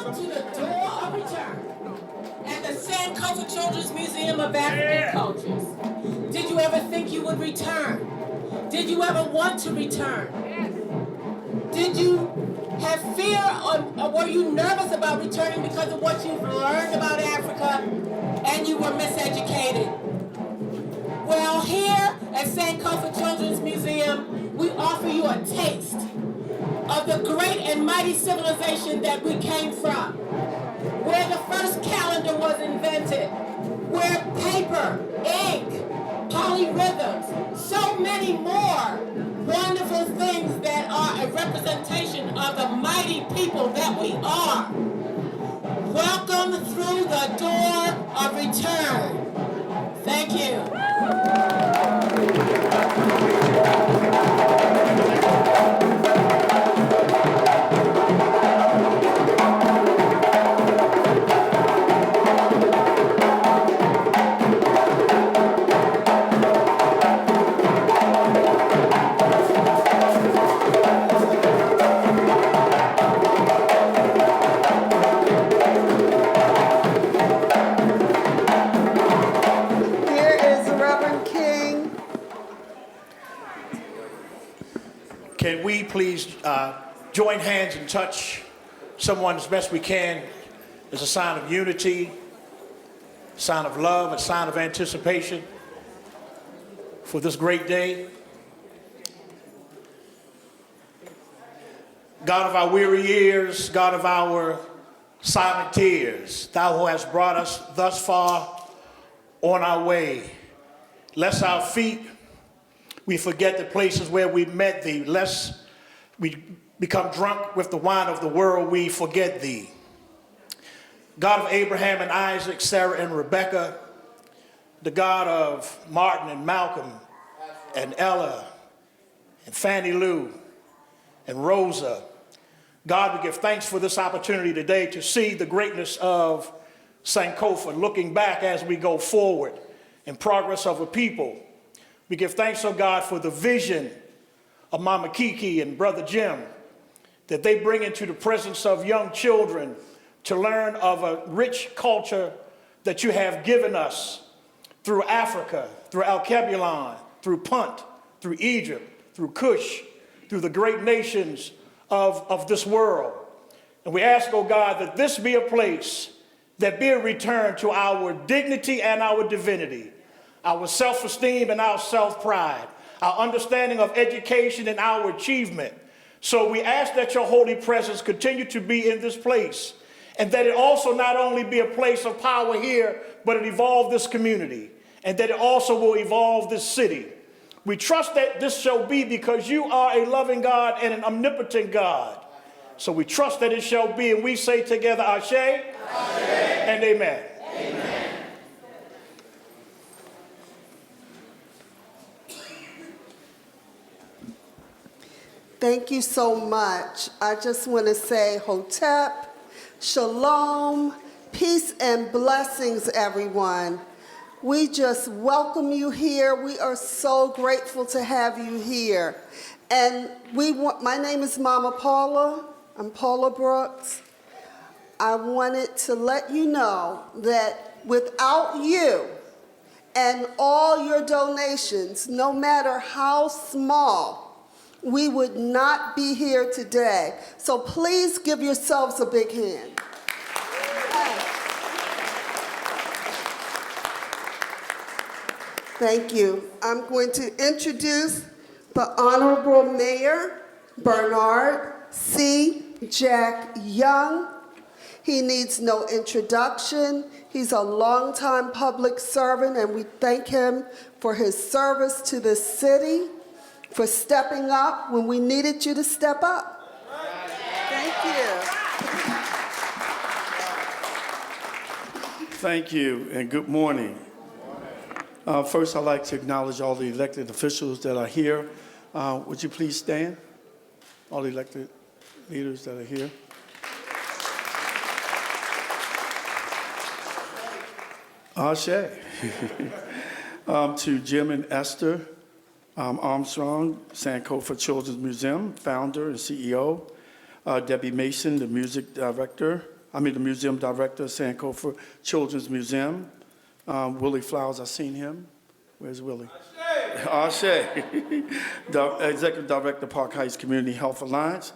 Welcome to the Door of Return at the Sankofa Children's Museum of African Cultures. Did you ever think you would return? Did you ever want to return? Did you have fear or were you nervous about returning because of what you've learned about Africa and you were miseducated? Well, here at Sankofa Children's Museum, we offer you a taste of the great and mighty civilization that we came from, where the first calendar was invented, where paper, ink, polyrhythms, so many more wonderful things that are a representation of the mighty people that we are. Welcome through the door of return. Thank you. Can we please join hands and touch someone as best we can as a sign of unity, a sign of love, a sign of anticipation for this great day? God of our weary years, God of our silent tears, thou who hast brought us thus far on our way, lest our feet we forget the places where we met thee, lest we become drunk with the wine of the world, we forget thee. God of Abraham and Isaac, Sarah and Rebekah, the God of Martin and Malcolm and Ella and Fannie Lou and Rosa. God, we give thanks for this opportunity today to see the greatness of Sankofa, looking back as we go forward in progress of a people. We give thanks, oh God, for the vision of Mama Kiki and Brother Jim that they bring into the presence of young children to learn of a rich culture that you have given us through Africa, through Alkebulan, through Punt, through Egypt, through Kush, through the great nations of this world. And we ask, oh God, that this be a place that be a return to our dignity and our divinity, our self-esteem and our self-pride, our understanding of education and our achievement. So we ask that your holy presence continue to be in this place, and that it also not only be a place of power here, but it evolve this community, and that it also will evolve this city. We trust that this shall be because you are a loving God and an omnipotent God. So we trust that it shall be, and we say together, Ashe, and amen. Amen. Thank you so much. I just want to say Hotep, Shalom, peace and blessings, everyone. We just welcome you here. We are so grateful to have you here. And my name is Mama Paula. I'm Paula Brooks. I wanted to let you know that without you and all your donations, no matter how small, we would not be here today. So please give yourselves a big hand. Thank you. I'm going to introduce the Honorable Mayor, Bernard C. Jack Young. He needs no introduction. He's a longtime public servant, and we thank him for his service to the city, for stepping up when we needed you to step up. Thank you. Thank you, and good morning. First, I'd like to acknowledge all the elected officials that are here. Would you please stand? All the elected leaders that are here. Ashe. To Jim and Esther Armstrong, Sankofa Children's Museum, founder and CEO. Debbie Mason, the music director. the museum director of Sankofa Children's Museum. Willie Flowers, I've seen him. Where's Willie? Ashe. The Executive Director, Park Heights Community Health Alliance.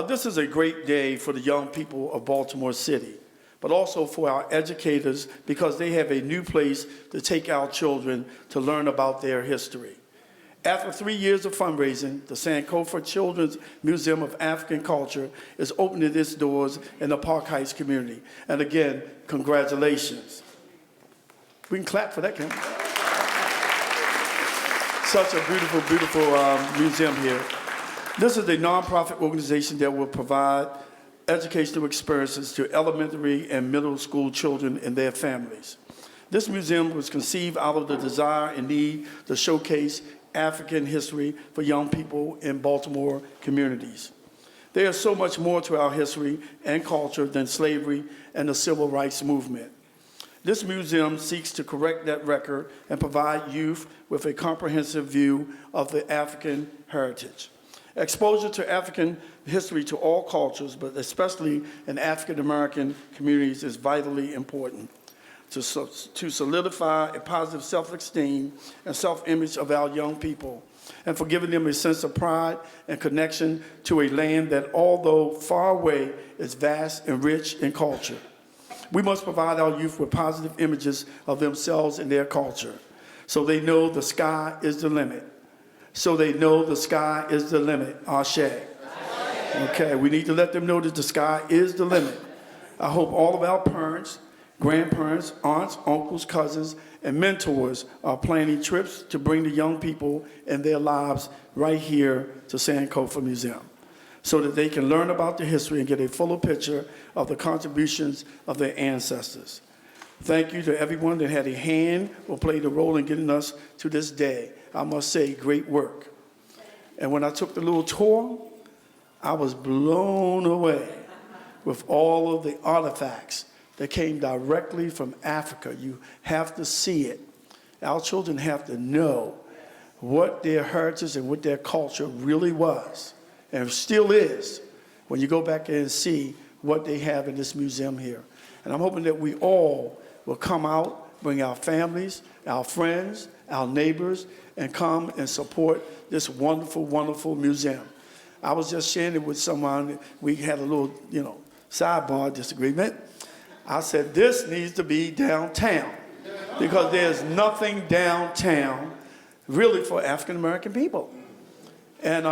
This is a great day for the young people of Baltimore City, but also for our educators because they have a new place to take our children to learn about their history. After 3 years of fundraising, the Sankofa Children's Museum of African Culture is opening its doors in the Park Heights community. And again, congratulations. We can clap for that, can't we? Such a beautiful, beautiful museum here. This is a nonprofit organization that will provide educational experiences to elementary and middle school children and their families. This museum was conceived out of the desire and need to showcase African history for young people in Baltimore communities. There is so much more to our history and culture than slavery and the civil rights movement. This museum seeks to correct that record and provide youth with a comprehensive view of the African heritage. Exposure to African history to all cultures, but especially in African American communities, is vitally important to solidify a positive self-esteem and self-image of our young people, and for giving them a sense of pride and connection to a land that, although far away, is vast and rich in culture. We must provide our youth with positive images of themselves and their culture, so they know the sky is the limit. So they know the sky is the limit. Ashe. Okay, we need to let them know that the sky is the limit. I hope all of our parents, grandparents, aunts, uncles, cousins, and mentors are planning trips to bring the young people and their lives right here to Sankofa Museum so that they can learn about the history and get a fuller picture of the contributions of their ancestors. Thank you to everyone that had a hand or played a role in getting us to this day. I must say, great work. And when I took the little tour, I was blown away with all of the artifacts that came directly from Africa. You have to see it. Our children have to know what their heritage and what their culture really was, and still is, when you go back and see what they have in this museum here. And I'm hoping that we all will come out, bring our families, our friends, our neighbors, and come and support this wonderful, wonderful museum. I was just sharing it with someone. We had a little, sidebar disagreement. I said, this needs to be downtown because there's nothing downtown really for African-American people. And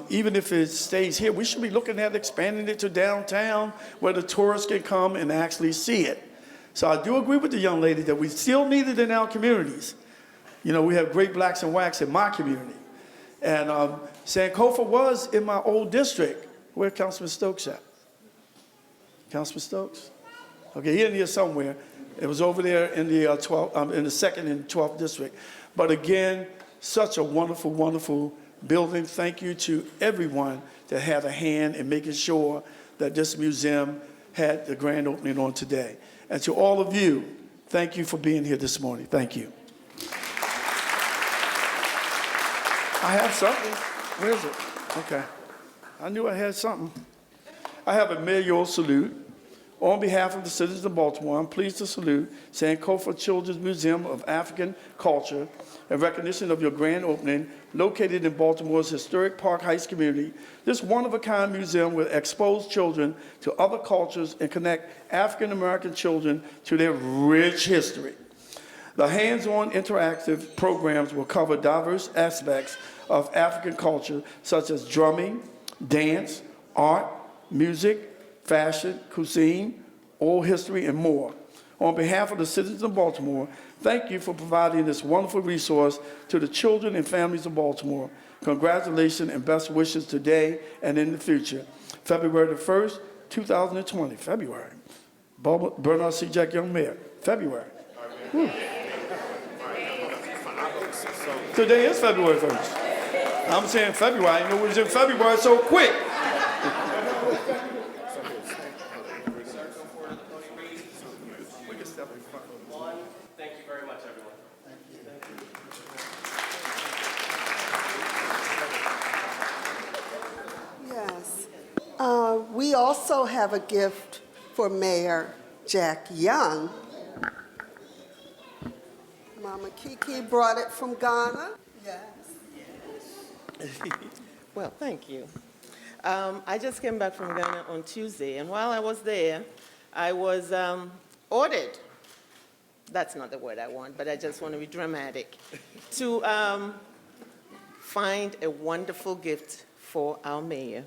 even if it stays here, we should be looking at expanding it to downtown where the tourists can come and actually see it. So I do agree with the young lady that we still need it in our communities. We have great blacks and whites in my community. And Sankofa was in my old district. Where Councilman Stokes at? Councilman Stokes? Okay, he in here somewhere. It was over there in the in the 2nd and 12th district. But again, such a wonderful, wonderful building. Thank you to everyone that had a hand in making sure that this museum had the grand opening on today. And to all of you, thank you for being here this morning. Thank you. I have something. Where is it? Okay. I knew I had something. I have a Mayoral Salute. On behalf of the citizens of Baltimore, I'm pleased to salute Sankofa Children's Museum of African Culture in recognition of your grand opening located in Baltimore's historic Park Heights community. This one-of-a-kind museum will expose children to other cultures and connect African-American children to their rich history. The hands-on interactive programs will cover diverse aspects of African culture, such as drumming, dance, art, music, fashion, cuisine, oral history, and more. On behalf of the citizens of Baltimore, thank you for providing this wonderful resource to the children and families of Baltimore. Congratulations and best wishes today and in the future. February the 1st, 2020, February. Bernard C. Jack, Young Mayor, February. Whew. Today is February 1st. I'm saying February. I didn't know it was in February so quick. Thank you very much, everyone. Yes. We also have a gift for Mayor Jack Young. Mama Kiki brought it from Ghana. Yes. Well, thank you. I just came back from Ghana on Tuesday, and while I was there, I was ordered, that's not the word I want, but I just want to be dramatic, to find a wonderful gift for our mayor,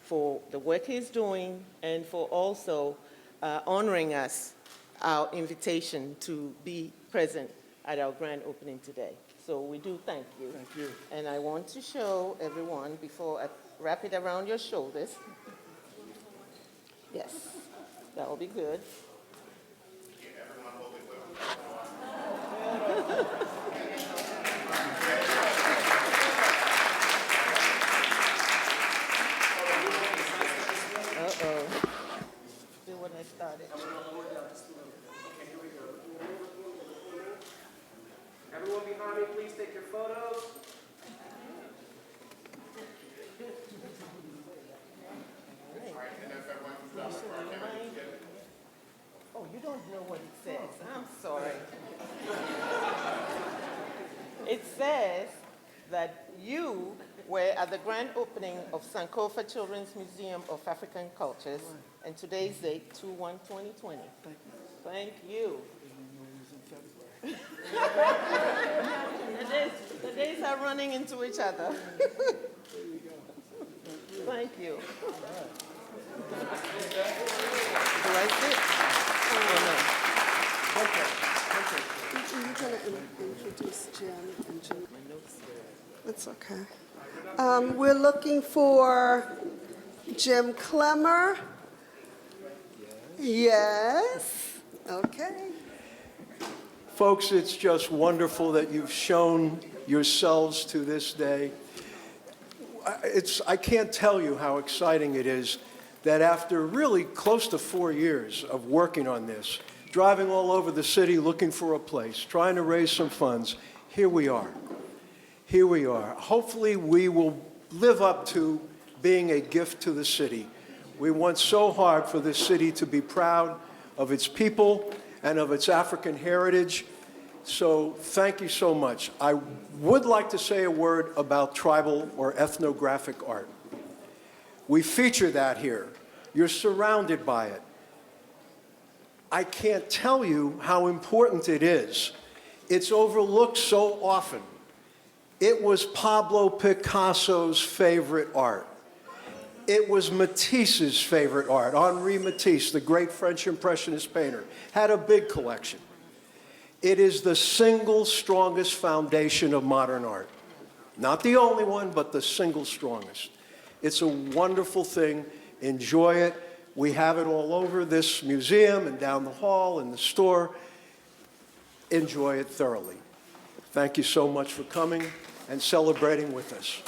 for the work he's doing, and for also honoring us, our invitation to be present at our grand opening today. So we do thank you. Thank you. And I want to show everyone, before I wrap it around your shoulders. Yes, that will be good. Uh-oh. Do what I started. Everyone behind me, please take your photos. Oh, you don't know what it says. I'm sorry. It says that you were at the grand opening of Sankofa Children's Museum of African Cultures, and today's date, 2/1/2020. Thank you. The days are running into each other. Thank you. Do I sit? Oh, You're going to introduce Jim and Jim. That's okay. We're looking for Jim Clemmer. Yes. Okay. Folks, it's just wonderful that you've shown yourselves to this day. I can't tell you how exciting it is that after really close to 4 years of working on this, driving all over the city looking for a place, trying to raise some funds, here we are. Here we are. Hopefully we will live up to being a gift to the city. We want so hard for this city to be proud of its people and of its African heritage. So thank you so much. I would like to say a word about tribal or ethnographic art. We feature that here. You're surrounded by it. I can't tell you how important it is. It's overlooked so often. It was Pablo Picasso's favorite art. It was Matisse's favorite art. Henri Matisse, the great French Impressionist painter, had a big collection. It is the single strongest foundation of modern art. Not the only one, but the single strongest. It's a wonderful thing. Enjoy it. We have it all over this museum and down the hall in the store. Enjoy it thoroughly. Thank you so much for coming and celebrating with us.